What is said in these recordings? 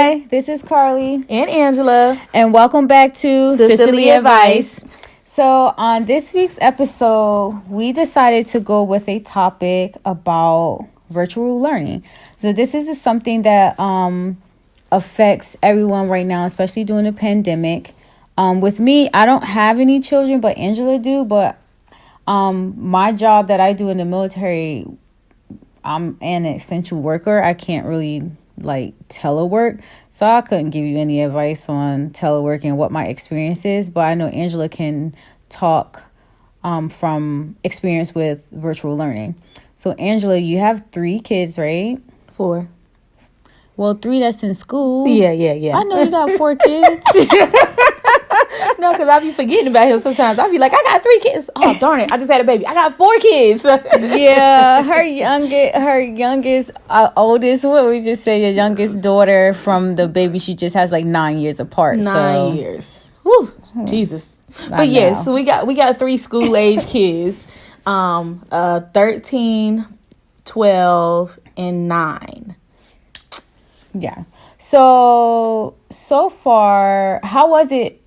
Hi, this is Carly and Angela, and welcome back to Sisterly Advice. So on this week's episode, we decided to go with a topic about virtual learning. So this is something that affects everyone right now, especially during the pandemic. With me, I don't have any children, but Angela do. But my job that I do in the military, I'm an essential worker. I can't really telework, so I couldn't give you any advice on telework and what my experience is, but I know Angela can talk from experience with virtual learning. So Angela, you have 3 kids, right? 4. Well, 3 that's in school. Yeah. I know you got 4 kids. No, because I be forgetting about him sometimes. I be like, I got 3 kids. Oh, darn it. I just had a baby. I got 4 kids. Yeah, her youngest, oldest, what would we just say, your youngest daughter from the baby, she just has 9 years apart. 9 years. Woo, Jesus. But yes, so we got 3 school age kids, 13, 12, and 9. Yeah. So far, how was it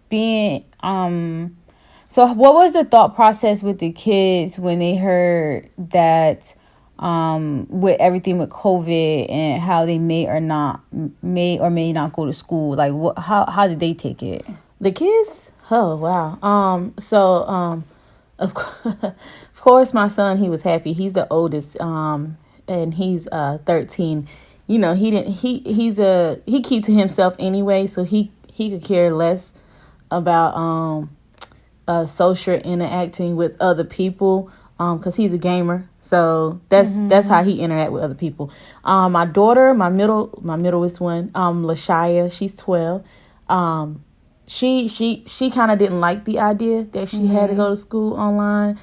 being so what was the thought process with the kids when they heard that with everything with COVID and how they may or may not go to school? How did they take it? The kids? Oh, wow. Of course my son, he was happy. He's the oldest, and he's 13. You know, he keeps to himself anyway, so he could care less about social interacting with other people, because he's a gamer. So that's how he interact with other people. My daughter, my middleest one, Lashaya, she's 12. She kind of didn't like the idea that she had to go to school online,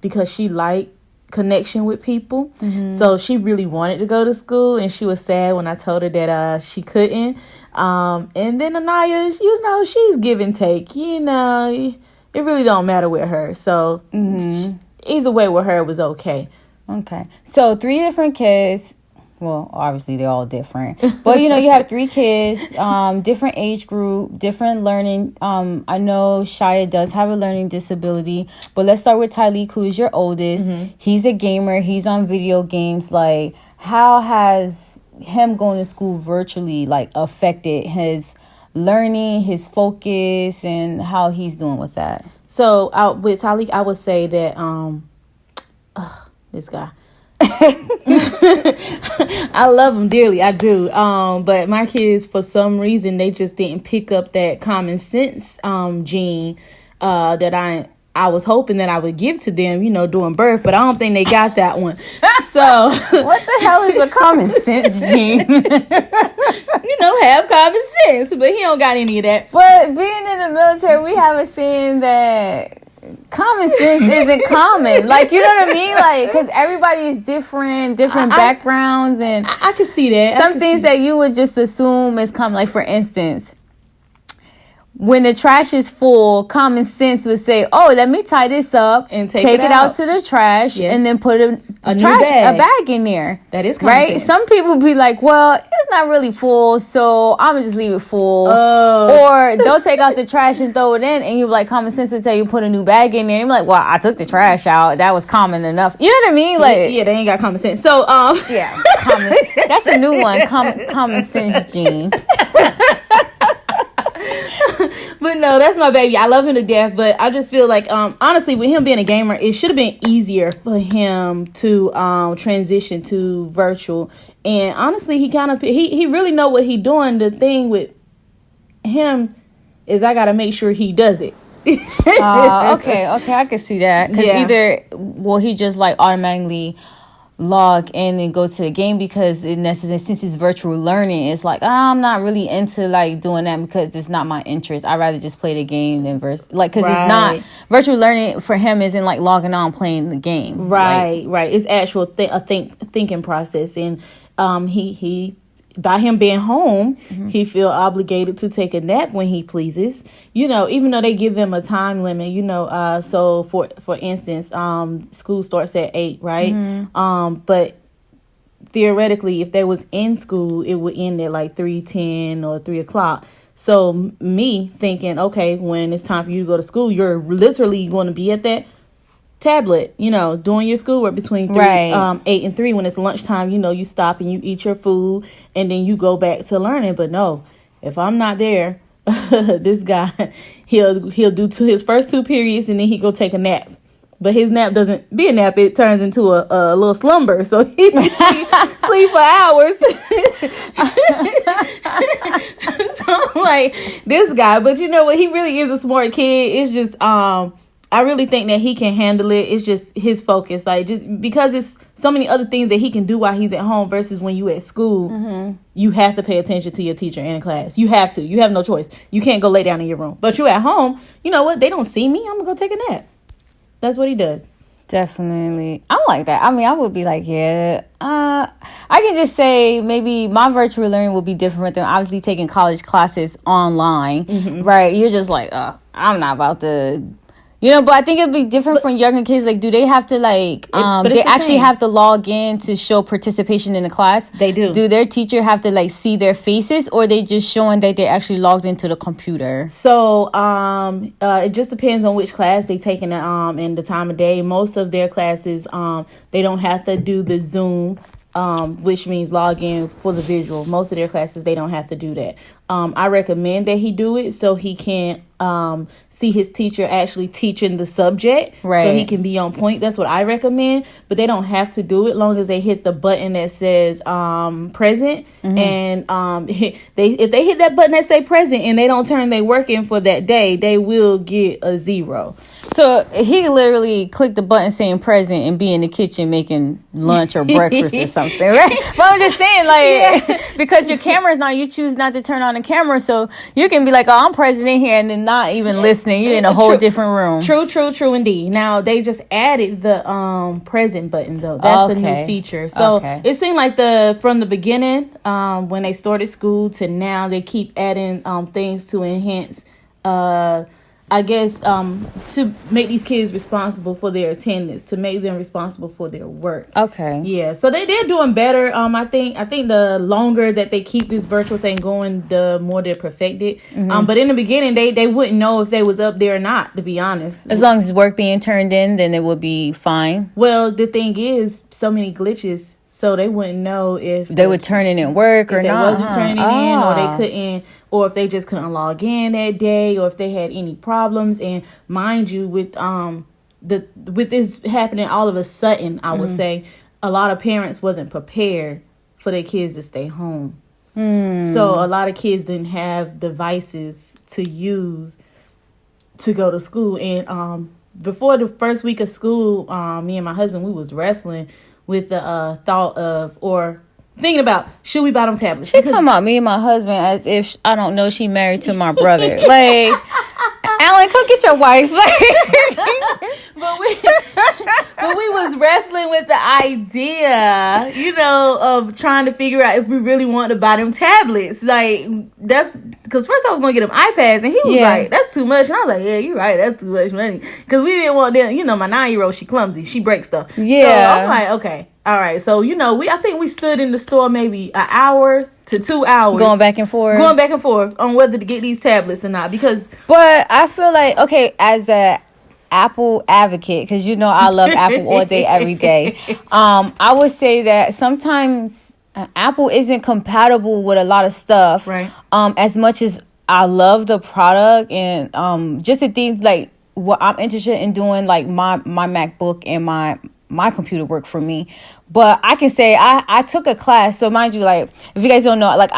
because she liked connection with people. So she really wanted to go to school, and she was sad when I told her that she couldn't. And then Anaya, she's give and take. It really don't matter with her. So either way with her was okay. Okay. So 3 different kids. Well, obviously they're all different, but you have 3 kids, different age group, different learning. I know Shia does have a learning disability, but let's start with Tyleek, who's your oldest. He's a gamer. He's on video games. How has him going to school virtually affected his learning, his focus, and how he's doing with that? So with Tyleek, I would say that this guy. I love them dearly, I do. But my kids, for some reason, they just didn't pick up that common sense gene that I was hoping that I would give to them, during birth, but I don't think they got that one. So what the hell is a common sense gene? Have common sense, but he don't got any of that. But being in the military, we have a saying that common sense isn't common. You know what I mean? Because everybody is different backgrounds, and I could see that. Some things that you would just assume is common. For instance, when the trash is full, common sense would say, "Oh, let me tie this up and take it out to the trash, and then put a bag in there." That is common sense. Some people be like, "Well, it's not really full, so I'm gonna just leave it full." Or they'll take out the trash and throw it in, and you're like, common sense will tell you put a new bag in there. You're like, "Well, I took the trash out. That was common enough." You know what I mean? Yeah, they ain't got common sense. So yeah, that's a new one. Common sense gene. But no, that's my baby. I love him to death, but I just feel like, honestly, with him being a gamer, it should have been easier for him to transition to virtual. And honestly, he really know what he doing. The thing with him is I got to make sure he does it. Okay, I can see that. Because either will he just automatically log in and go to the game, because since it's virtual learning, it's I'm not really into doing that because it's not my interest. I'd rather just play the game than because it's not virtual learning for him isn't logging on playing the game. Right. It's actual thinking process, and he by him being home, he feel obligated to take a nap when he pleases. Even though they give them a time limit. So for instance, school starts at 8, right? But theoretically, if they was in school, it would end at like 3:10 or 3 o'clock. So me thinking, okay, when it's time for you to go to school, you're literally going to be at that tablet, doing your schoolwork between 8 and 3. When it's lunchtime, you stop and you eat your food and then you go back to learning. But no, if I'm not there, this guy, he'll do his first 2 periods and then he go take a nap. But his nap doesn't be a nap; it turns into a little slumber. So he sleep for hours. So I'm like, this guy. But you know what? He really is a smart kid. It's just I really think that he can handle it. It's just his focus, like, just because it's so many other things that he can do while he's at home versus when you at school. You have to pay attention to your teacher in class. You have to. You have no choice. You can't go lay down in your room. But you at home, you know what? They don't see me. I'm gonna go take a nap. That's what he does. Definitely. I'm like that. I mean, I would be like, I can just say maybe my virtual learning will be different than obviously taking college classes online, right? You're just like, I'm not about to, but I think it'd be different from younger kids. Like, do they have to they actually have to log in to show participation in the class? They do. Do their teacher have to see their faces, or they just showing that they actually logged into the computer? So it just depends on which class they taking and the time of day. Most of their classes they don't have to do the Zoom, which means log in for the visual. Most of their classes they don't have to do that. I recommend that he do it so he can see his teacher actually teaching the subject, right, so he can be on point. That's what I recommend. But they don't have to do it long as they hit the button that says present. And if they hit that button that say present and they don't turn their work in for that day, they will get a 0. So he literally click the button saying present and be in the kitchen making lunch or breakfast or something, right? But I'm just saying, because your camera's not, you choose not to turn on the camera, so you can be like, oh, I'm present in here, and then not even listening. You're in a whole different room. True indeed. Now, they just added the present button, though. That's a new feature. So it seemed like from the beginning, when they started school to now, they keep adding things to enhance I guess to make these kids responsible for their attendance, to make them responsible for their work. Okay. Yeah. So they're doing better. I think the longer that they keep this virtual thing going, the more they're perfected. But in the beginning, they wouldn't know if they was up there or not, to be honest. As long as work being turned in, then it would be fine. Well, the thing is, so many glitches. So they wouldn't know if they were turning in work or not. If they wasn't turning it in, or they couldn't, or if they just couldn't log in that day, or if they had any problems. And mind you, with this happening all of a sudden, I would say a lot of parents wasn't prepared for their kids to stay home. So a lot of kids didn't have devices to use to go to school. And before the first week of school, me and my husband, we was wrestling with the thought of, or thinking about, should we buy them tablets? She talking about me and my husband as if, I don't know, she married to my brother. Like, Alan, come get your wife. But we was wrestling with the idea, of trying to figure out if we really want to buy them tablets. Like, that's because first I was going to get them iPads, and he was like, that's too much. And I was like, yeah, you're right, that's too much money. Because we didn't want them, my 9-year-old, she clumsy, she breaks stuff. Yeah. So I'm like, okay, all right. So, I think we stood in the store maybe an hour to 2 hours. Going back and forth on whether to get these tablets or not. But I feel like, okay, as a Apple advocate, because I love Apple all day, every day. I would say that sometimes Apple isn't compatible with a lot of stuff. Right. As much as I love the product and just the things like what I'm interested in doing, like my MacBook and my computer work for me. But I can say I took a class. So mind you, like, if you guys don't know, like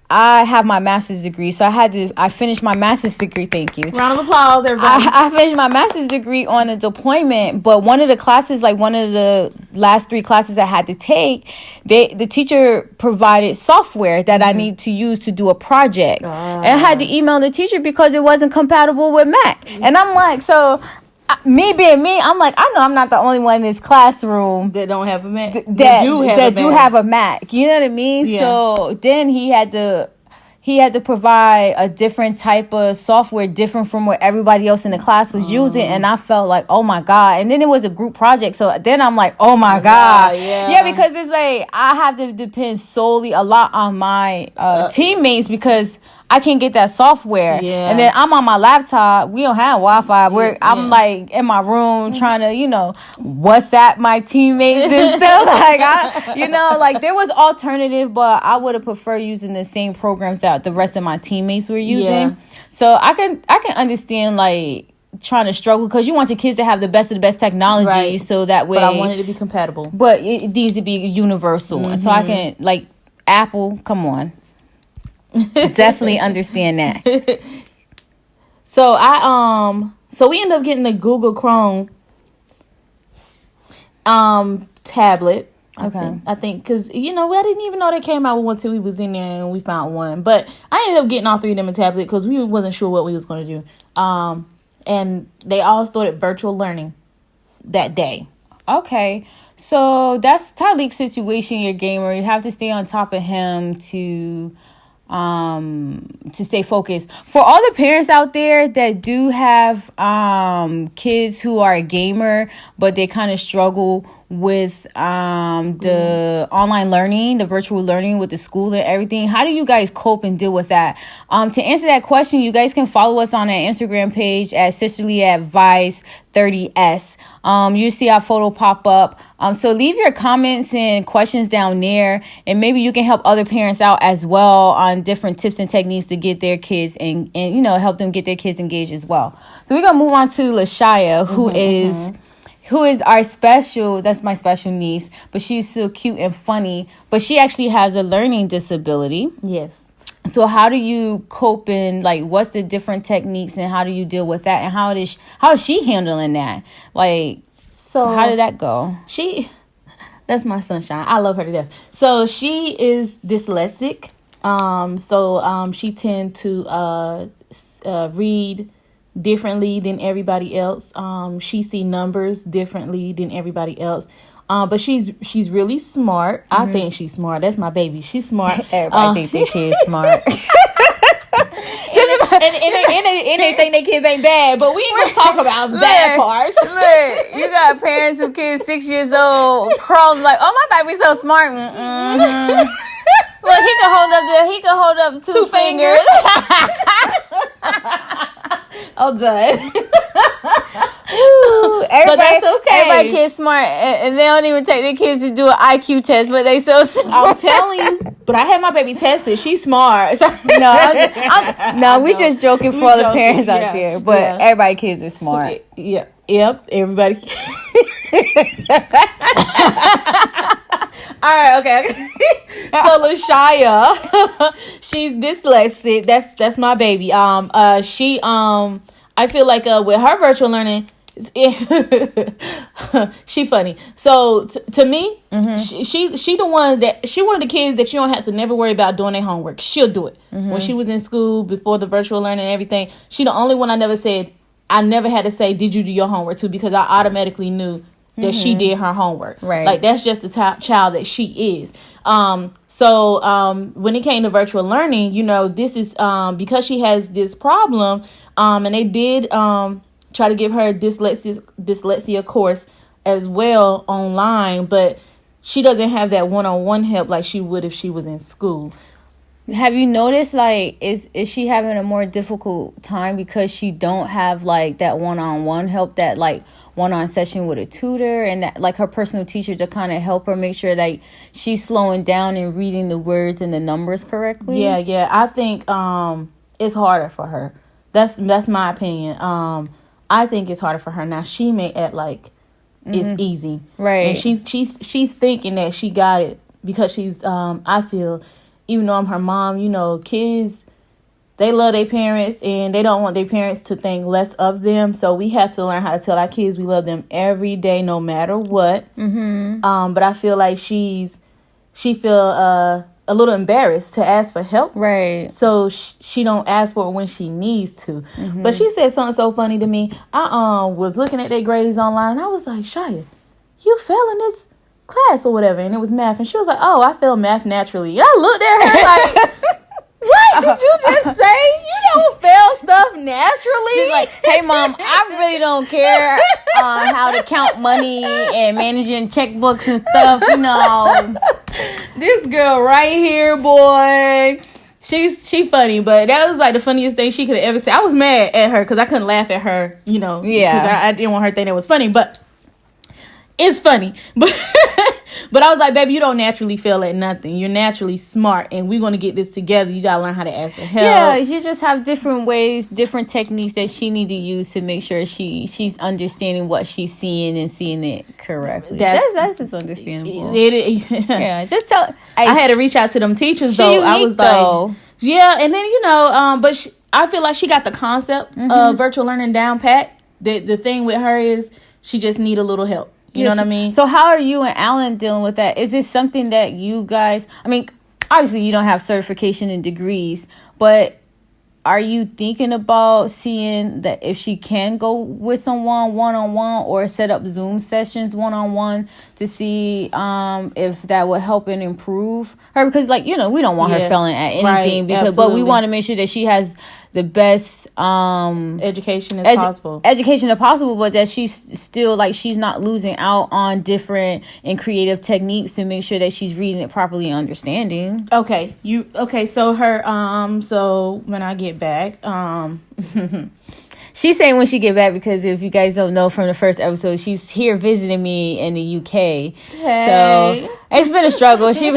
I have my master's degree, so I finished my master's degree. Thank you. Round of applause, everybody. I finished my master's degree on a deployment, but one of the classes, like one of the last 3 classes I had to take, the teacher provided software that I need to use to do a project. And I had to email the teacher because it wasn't compatible with Mac. And I'm like, so me being me, I'm like, I know I'm not the only one in this classroom that don't have a Mac. That do have a Mac. You know what I mean? Yeah. So then he had to he had to provide a different type of software, different from what everybody else in the class was using. And I felt like, oh my God. And then it was a group project. So then I'm like, oh my God. Yeah, because it's like I have to depend solely a lot on my teammates because I can't get that software. Yeah. And then I'm on my laptop. We don't have Wi-Fi. I'm like in my room trying to, WhatsApp my teammates and stuff. Like there was alternative, but I would have preferred using the same programs that the rest of my teammates were using. Yeah. So I can understand like trying to struggle because you want your kids to have the best of the best technology, right. So that way. But I want it to be compatible. But it needs to be universal, mm-hmm. So I can like Apple. Come on. Definitely understand that. So we end up getting the Google Chrome tablet. Okay. I think because I didn't even know they came out with one till we was in there and we found one. But I ended up getting all three of them a tablet because we wasn't sure what we was going to do. And they all started virtual learning that day. Okay. So that's Tyleek's situation, your gamer. You have to stay on top of him to stay focused. For all the parents out there that do have kids who are a gamer but they kind of struggle with the online learning, the virtual learning with the school and everything, how do you guys cope and deal with that? To answer that question, you guys can follow us on our Instagram page at Sisterly Advice 30S. You see our photo pop up. So leave your comments and questions down there, and maybe you can help other parents out as well on different tips and techniques to get their kids and help them get their kids engaged as well. So we're gonna move on to Lashaya, who is our that's my special niece, but she's so cute and funny, but she actually has a learning disability. Yes. So how do you cope and like what's the different techniques and how do you deal with that and how is she handling that? Like, so how did that go? That's my sunshine. I love her to death. So she is dyslexic. She tend to read differently than everybody else. She see numbers differently than everybody else. But she's really smart. Mm-hmm. I think she's smart. That's my baby. She's smart. Everybody think their kid's smart. and they think their kids ain't bad, but we ain't gonna talk about bad parts. Look, you got parents who kids 6 years old crawling like, oh my baby's so smart. Mm-hmm. Look, he can hold up two fingers. Oh, done. But that's okay. Everybody kids smart, and they don't even take their kids to do an IQ test, but they so smart. I'm telling you. But I had my baby tested. She's smart. We just joking for all the parents out there. But everybody kids are smart. Yeah. Yep. Everybody. All right. Okay. So Lashaya, she's dyslexic. That's my baby. I feel like with her virtual learning, she funny. So to me, mm-hmm. she one of the kids that you don't have to never worry about doing their homework. She'll do it. Mm-hmm. When she was in school before the virtual learning and everything, she the only one I never had to say, did you do your homework to? Because I automatically knew that she did her homework. Right. Like that's just the child that she is. So when it came to virtual learning, this is because she has this problem, and they did try to give her a dyslexia course as well online, but she doesn't have that one-on-one help like she would if she was in school. Have you noticed, like, is she having a more difficult time because she don't have, like, that one-on-one help, that, like, one-on session with a tutor and, that, like, her personal teacher to kind of help her make sure that she's slowing down and reading the words and the numbers correctly? Yeah. I think it's harder for her. That's my opinion. I think it's harder for her. Now, she may act like it's easy. Right. And she's thinking that she got it because she's, I feel... Even though I'm her mom, kids, they love their parents and they don't want their parents to think less of them. So we have to learn how to tell our kids we love them every day, no matter what. Mm-hmm. But I feel like she feel a little embarrassed to ask for help. Right. So she don't ask for it when she needs to. Mm-hmm. But she said something so funny to me. I was looking at their grades online and I was like, Shia, you fell in this class or whatever, and it was math, and she was like, oh, I failed math naturally. And I looked at her like, what? did you just say? You don't fail stuff naturally. She's like, hey, Mom, I really don't care how to count money and managing checkbooks and stuff, you know. This girl right here, boy. She funny, but that was like the funniest thing she could have ever said. I was mad at her because I couldn't laugh at her, you know. Yeah. Because I didn't want her to think that was funny, but it's funny. But I was like, baby, you don't naturally fail at nothing. You're naturally smart, and we're going to get this together. You got to learn how to ask for help. Yeah, you just have different ways, different techniques that she need to use to make sure she's understanding what she's seeing and seeing it correctly. That's just understandable. Yeah, just tell. I had to reach out to them teachers, though. Unique, I was like, yeah, and then, you know, but I feel like she got the concept of virtual learning down pat. The thing with her is she just need a little help. You know what I mean? So how are you and Alan dealing with that? Is this something that you guys, I mean, obviously you don't have certification and degrees, but are you thinking about seeing that if she can go with someone one-on-one or set up Zoom sessions one-on-one to see if that would help and improve her? Because, like, you know, we don't want her failing at anything, but we want to make sure that she has the best education as possible. Education as possible, but that she's still, like, she's not losing out on different and creative techniques to make sure that she's reading it properly and understanding. Okay. So her so when I get back, she's saying when she get back, because if you guys don't know from the first episode, she's here visiting me in the UK. Hey. So it's been a struggle. She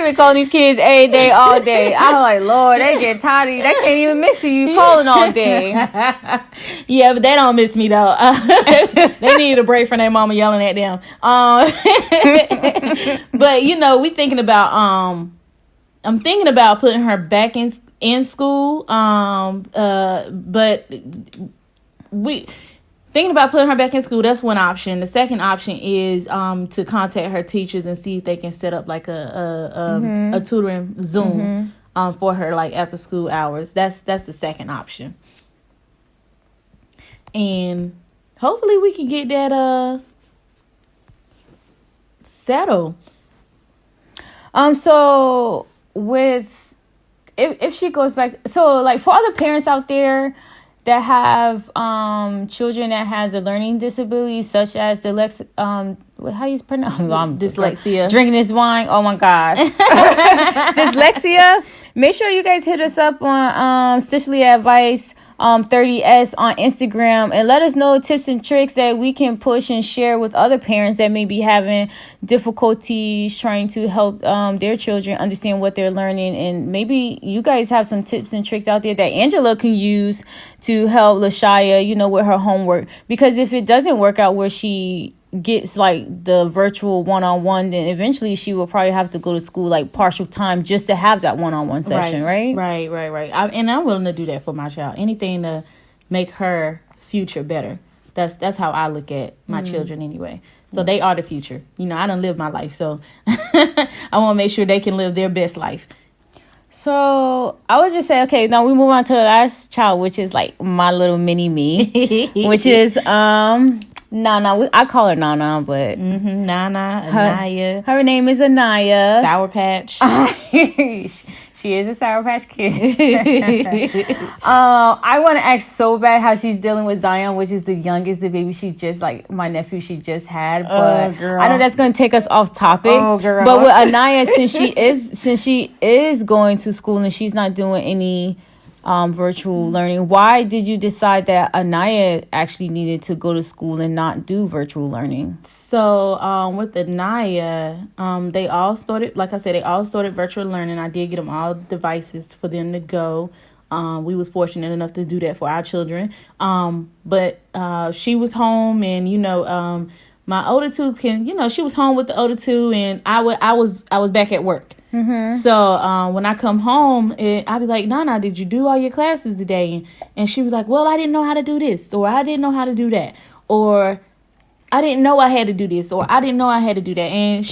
been calling these kids every day, all day. I'm like, Lord, they get tired of you. They can't even miss you. You calling all day. Yeah, but they don't miss me, though. They need a break from their mama yelling at them. But, you know, we thinking about, I'm thinking about putting her back in school. But thinking about putting her back in school, that's one option. The second option is to contact her teachers and see if they can set up like a tutoring Zoom for her, like after school hours. That's the second option. And hopefully we can get that settled. So with if she goes back, so like for other parents out there that have children that has a learning disability, such as how you pronounce dyslexia, drinking this wine, oh my gosh. Dyslexia. Make sure you guys hit us up on Stitchly Advice 30S on Instagram and let us know tips and tricks that we can push and share with other parents that may be having difficulties trying to help their children understand what they're learning. And maybe you guys have some tips and tricks out there that Angela can use to help LaShaya, you know, with her homework. Because if it doesn't work out where she gets like the virtual one-on-one, then eventually she will probably have to go to school like partial time just to have that one-on-one session, right? Right. And I'm willing to do that for my child. Anything to make her future better. That's how I look at my children anyway. So they are the future. You know, I done lived my life, so I want to make sure they can live their best life. So I would just say, okay, now we move on to the last child, which is like my little mini me, which is Nana. I call her Nana, but Nana, Anaya. Her name is Anaya. Sour Patch. She is a Sour Patch Kid. I want to ask so bad how she's dealing with Zion, which is the youngest, the baby she just, like, my nephew she just had. But I know that's going to take us off topic. Oh, girl. But with Anaya, since she is going to school and she's not doing any virtual learning, why did you decide that Anaya actually needed to go to school and not do virtual learning? So with Anaya, they all started, like I said, they all started virtual learning. I did get them all devices for them to go. We was fortunate enough to do that for our children. But she was home, and you know, my older two she was home with the older two, and I was back at work. So when I come home, I'll be like, Nana, did you do all your classes today? And she was like, well, I didn't know how to do this, or I didn't know how to do that, or I didn't know I had to do this, or I didn't know I had to do that. And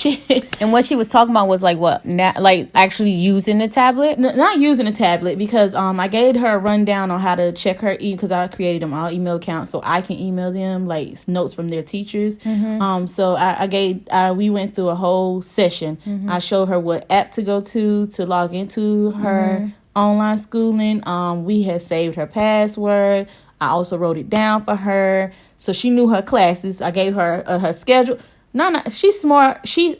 And what she was talking about was like what? Like actually using the tablet? Not using a tablet, because I gave her a rundown on how to check her because I created them all email accounts so I can email them like notes from their teachers. So we went through a whole session. I showed her what app to go to log into her online schooling. We had saved her password. I also wrote it down for her, so she knew her classes. I gave her her schedule. No, she's smart. She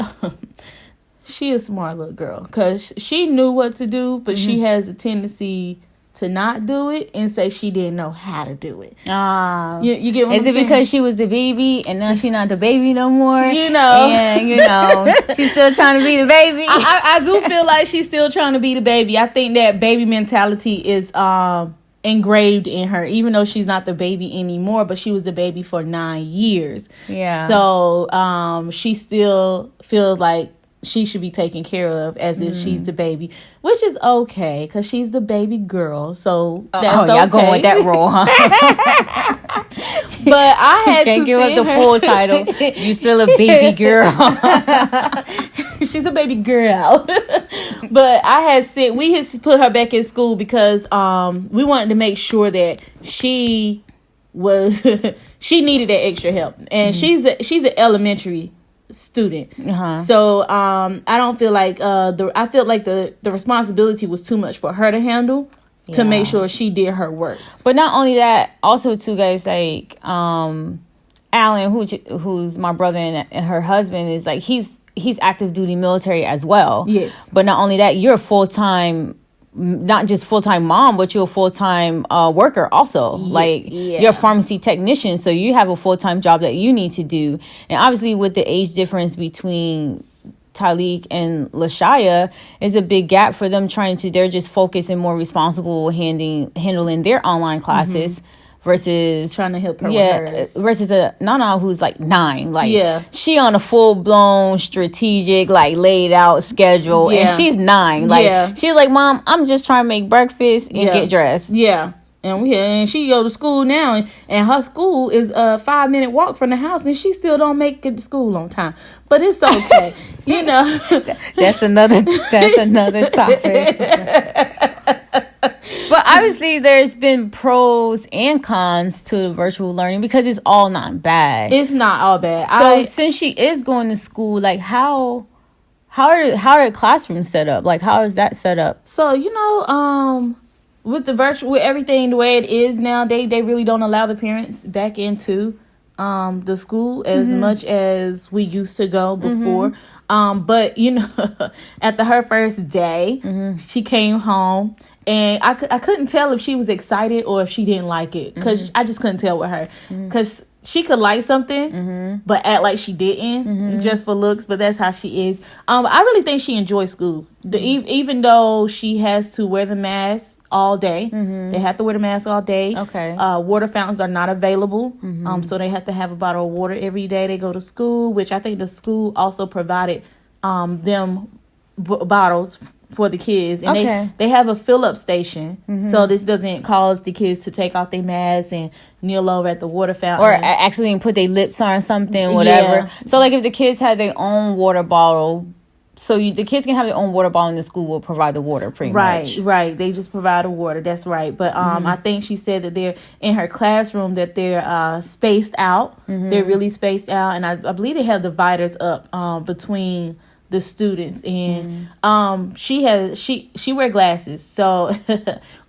a smart little girl, because she knew what to do, but she has a tendency to not do it and say she didn't know how to do it. You get what I'm saying? Is it because she was the baby and now she's not the baby no more? And she's still trying to be the baby. I do feel like she's still trying to be the baby. I think that baby mentality is engraved in her, even though she's not the baby anymore, but she was the baby for 9 years. Yeah. So she still feels like she should be taken care of as if she's the baby, which is okay because she's the baby girl. So that's okay. Y'all going with that role, huh? But I had Can't to give up the full title. You still a baby girl. She's a baby girl. But we had put her back in school because we wanted to make sure that she needed that extra help, and she's an elementary student. So I don't feel like I felt like the responsibility was too much for her to handle to make sure she did her work. But not only that, also too, guys, like Alan, who's my brother, and her husband is like he's active duty military as well. Yes. But not only that, you're a full-time, not just full-time mom, but you're a full-time worker also. You're a pharmacy technician, so you have a full-time job that you need to do. And obviously with the age difference between Tyleek and Lashaya is a big gap for them they're just focused and more responsible handling their online classes versus trying to help her with hers. Versus a Nana who's like 9. She on a full-blown strategic, like laid out schedule, and she's 9. She's like, Mom, I'm just trying to make breakfast and get dressed. And she go to school now, and her school is a 5-minute walk from the house, and she still don't make it to school on time. But it's okay, That's another topic. But obviously, there's been pros and cons to virtual learning because it's all not bad. It's not all bad. So since she is going to school, like how are classrooms set up? Like how is that set up? So with with everything the way it is now, they really don't allow the parents back into the school as much as we used to go before. But after her first day, she came home, and I couldn't tell if she was excited or if she didn't like it, because I just couldn't tell with her, because she could like something but act like she didn't, just for looks. But that's how she is. I really think she enjoys school. Even though she has to wear the mask all day, they have to wear the mask all day. Okay. Water fountains are not available, so they have to have a bottle of water every day they go to school, which I think the school also provided them bottles for the kids, and they have a fill up station, so this doesn't cause the kids to take off their masks and kneel over at the water fountain or accidentally put their lips on something, whatever. So like if the kids had their own water bottle, so the kids can have their own water bottle, and the school will provide the water pretty much. Right. They just provide the water. That's right. But I think she said that they're in her classroom, that they're spaced out. They're really spaced out, and I believe they have dividers up between the students, and she wear glasses, so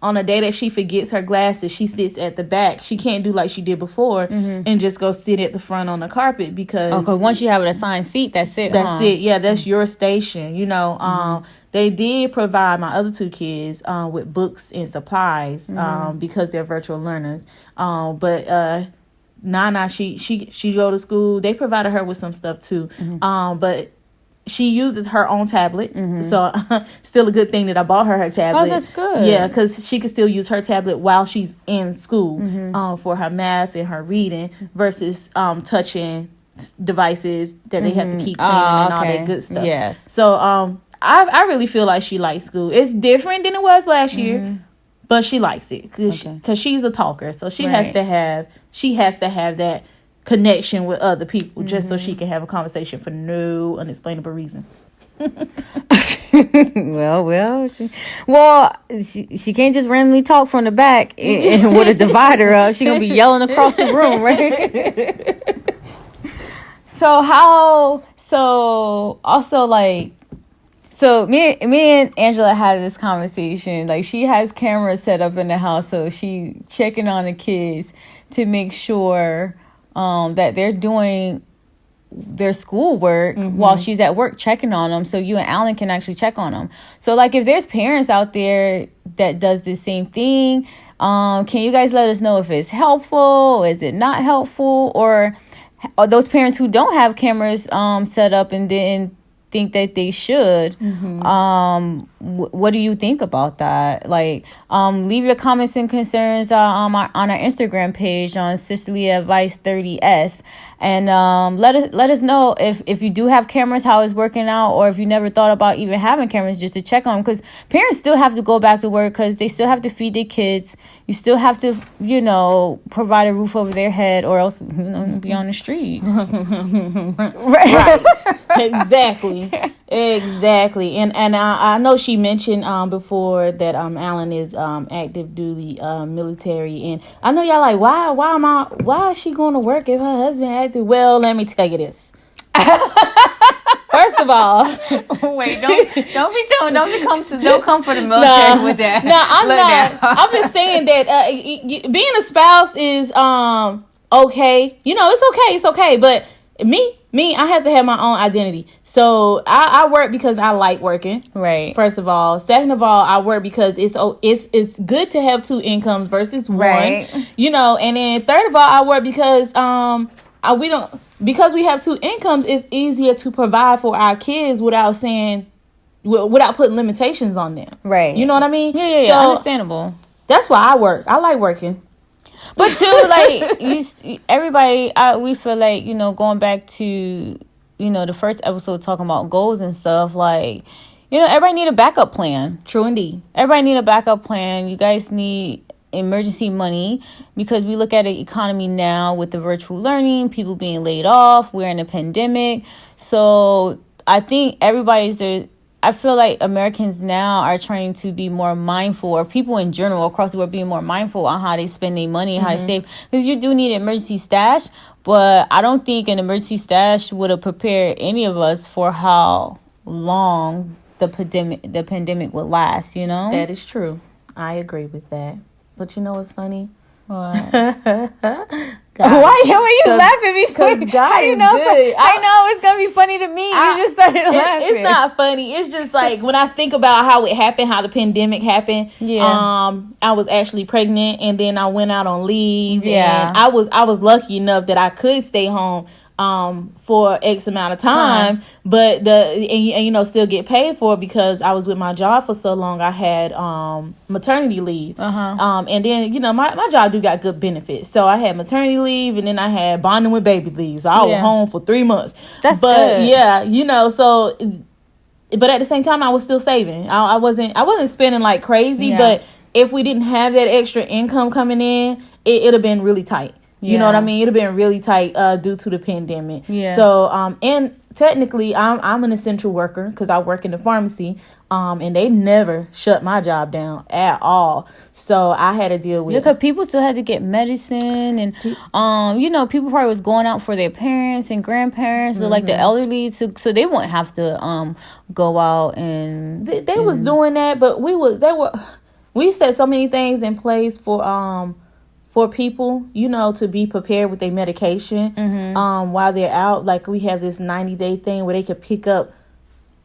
on a day that she forgets her glasses, she sits at the back. She can't do like she did before and just go sit at the front on the carpet, because once you have an assigned seat, that's it. That's your station. They did provide my other two kids with books and supplies because they're virtual learners, but Nana, she go to school. They provided her with some stuff too, but she uses her own tablet, so still a good thing that I bought her tablet. Oh, that's good. Yeah, because she can still use her tablet while she's in school for her math and her reading, versus touching devices that they have to keep cleaning and all that good stuff. Yes. So I really feel like she likes school. It's different than it was last year, but she likes it because she's a talker, so she has to have that connection with other people just so she can have a conversation for no unexplainable reason. She can't just randomly talk from the back and with a divider up. She gonna be yelling across the room, right? So me and Angela had this conversation. Like, she has cameras set up in the house, so she checking on the kids to make sure that they're doing their schoolwork while she's at work, checking on them, so you and Alan can actually check on them. So, like, if there's parents out there that does the same thing, can you guys let us know if it's helpful, is it not helpful, or those parents who don't have cameras set up and didn't think that they should, what do you think about that? Like, leave your comments and concerns on our Instagram page on Sisterly Advice 30S, and let us know if you do have cameras, how it's working out, or if you never thought about even having cameras, just to check on them, because parents still have to go back to work, because they still have to feed their kids. You still have to, provide a roof over their head, or else be on the streets. Right. Exactly. And I know she mentioned before that Alan is active duty military, and I know y'all like, why is she going to work if her husband active? Well, let me tell you this. First of all, wait, don't come for the military with that. No, I'm not. I'm just saying that being a spouse is okay. It's okay. But me, I have to have my own identity. So I work because I like working. Right. First of all. Second of all, I work because it's good to have two incomes versus one. Right. And then third of all, I work because because we have two incomes, it's easier to provide for our kids without putting limitations on them. Right. You know what I mean? Yeah. So, understandable. That's why I work. I like working. But too, like, everybody, we feel like, going back to, the first episode talking about goals and stuff, like, everybody need a backup plan. True indeed. Everybody need a backup plan. You guys need emergency money, because we look at the economy now with the virtual learning, people being laid off, we're in a pandemic. So I think I feel like Americans now are trying to be more mindful, or people in general across the world being more mindful on how they spend their money, how they save, because you do need an emergency stash, but I don't think an emergency stash would have prepared any of us for how long the pandemic would last, That is true. I agree with that. But you know what's funny? What? Why are you laughing? Because God is good. I know it's gonna be funny to me. You just started laughing. It's not funny. It's just like when I think about how it happened, how the pandemic happened. Yeah. I was actually pregnant, and then I went out on leave. Yeah. And I was lucky enough that I could stay home for X amount of time, but still get paid for it, because I was with my job for so long. I had maternity leave, and then my job do got good benefits, so I had maternity leave, and then I had bonding with baby leave, so I was home for 3 months. That's good. So, but at the same time, I was still saving. I wasn't spending like crazy, but if we didn't have that extra income coming in, it'd have been really tight. You know what I mean? It'd have been really tight due to the pandemic. Yeah. So, and technically, I'm an essential worker because I work in the pharmacy, and they never shut my job down at all. So I had to deal with. Yeah, because people still had to get medicine, and people probably was going out for their parents and grandparents, or like the elderly, so they wouldn't have to go out and. They was doing that, but we set so many things in place for people, to be prepared with their medication while they're out. Like, we have this 90-day thing where they could pick up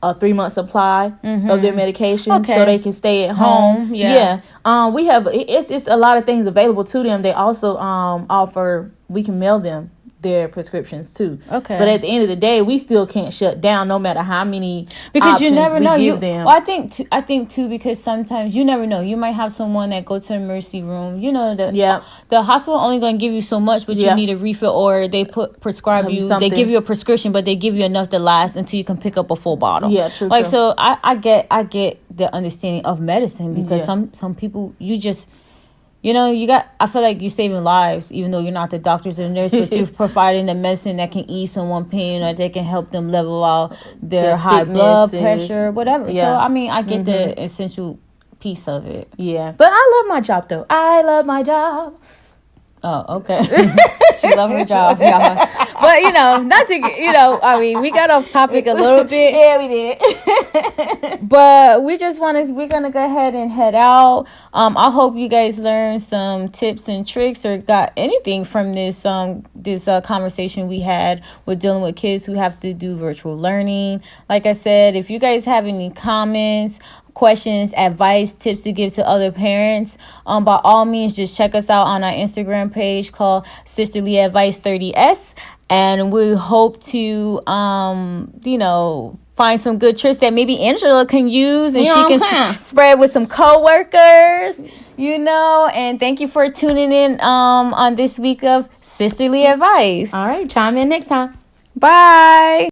a 3-month supply of their medication, so they can stay at home. We have it's a lot of things available to them. They also offer, we can mail them their prescriptions too. Okay. But at the end of the day, we still can't shut down no matter how many because you never know. Them. Well, I think too, because sometimes you never know. You might have someone that go to the emergency room. The hospital only going to give you so much, but you need a refill, or they prescribe you. They give you a prescription, but they give you enough to last until you can pick up a full bottle. Yeah, true. So I get the understanding of medicine, because some people I feel like you're saving lives, even though you're not the doctors or the nurse, but you're providing a medicine that can ease someone pain, or that can help them level out their high blood pressure, whatever. Yeah. So, I mean, I get the essential piece of it. Yeah. But I love my job, though. I love my job. Oh, okay. She loves her job, y'all. But, not to, I mean, we got off topic a little bit. Yeah, we did. But we're going to go ahead and head out. I hope you guys learned some tips and tricks, or got anything from this conversation we had with dealing with kids who have to do virtual learning. Like I said, if you guys have any comments, questions, advice, tips to give to other parents, by all means, just check us out on our Instagram page called Sisterly Advice 30S, and we hope to find some good tricks that maybe Angela can use, and she can spread with some coworkers, and thank you for tuning in on this week of Sisterly Advice. All right, chime in next time. Bye.